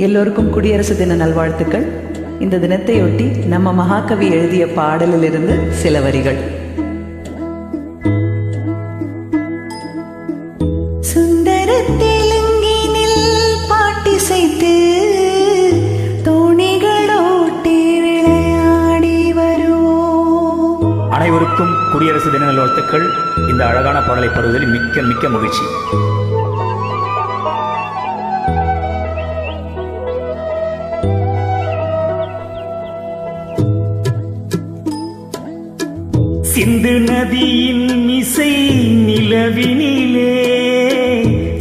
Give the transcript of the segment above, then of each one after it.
எல்லோருக்கும் குடியரசு தின நல்வாழ்த்துக்கள். இந்த தினத்தையொட்டி நம்ம மகாகவி எழுதிய பாடலிலிருந்து சில வரிகள். சுந்தர தெலுங்கினில் பாட்டிசைத்து தோணிகளோட்டி விளையாடி வருவோம். அனைவருக்கும் குடியரசு தின நல்வாழ்த்துக்கள். இந்த அழகான பாடலை பாடுவதில் மிக்க மிக்க மகிழ்ச்சி. சிந்து நதியின் இசை நிலவினிலே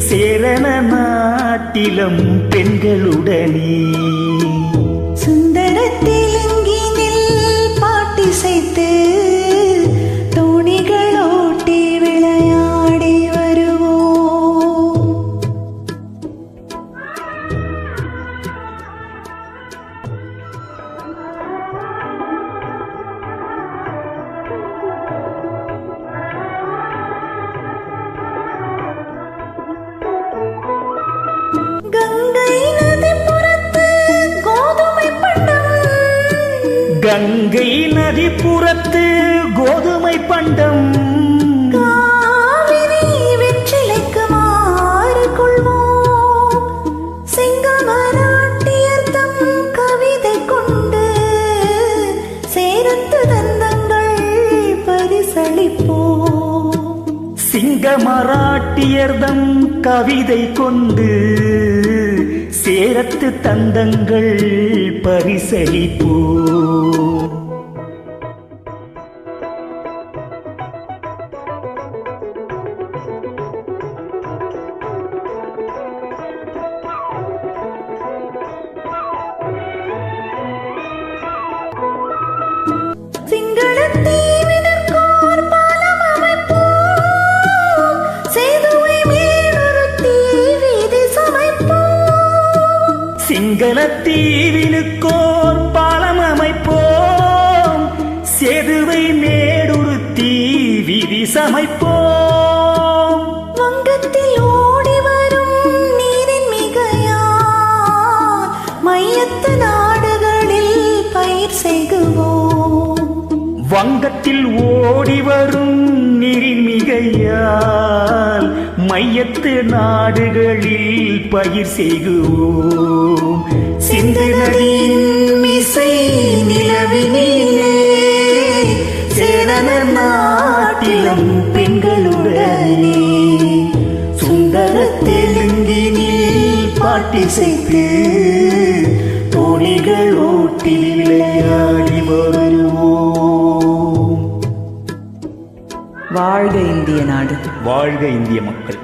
சேரண நாட்டிலம் பெண்களுடனே சுந்தர தெலுங்கினில் பாட்டிசைத்து தோணிகளோட்டி விளையாடி வருவோம். கங்கை நதி புறத்து கோதுமை பண்டம் காவிரி வெற்றிலைக்கு மாறு கொள்வோம். சிங்கமராட்டியர்தம் கவிதை கொண்டு சேரத்து தந்தங்கள் பரிசளிப்போம். சிங்கமராட்டியர்தம் கவிதை கொண்டு சேரத்து தந்தங்கள் பரிசளிப்போ. சிங்களத்தீவினுக்கோர் பாலம் அமைப்போம். சேதுவை மேலுறுத்தி வீதி சமைப்போம். சிங்களத்தீவினுக்கோர் பாலம் அமைப்போம். சேதுவை மேடுறுத்தி வீதி சமைப்போம். வங்கத்தில் ஓடி வரும் நீரின் மிகையால் மையத்து நாடுகளில் பயிர் செய்குவோம். வங்கத்தில் ஓடி வரும் நீரின் மிகையால் மையத்து நாடுகளில் பயிர் செய்குவோம். சிந்து நதியின் இசை நிலவினிலே சேரண நாட்டிலம் பெண்களுடனே சுந்தர தெலுங்கினில் பாட்டிசைத்து தோணிகள் ஓட்டி விளையாடி வருவோம். வாழ்க இந்திய நாடு. வாழ்க இந்திய மக்கள்.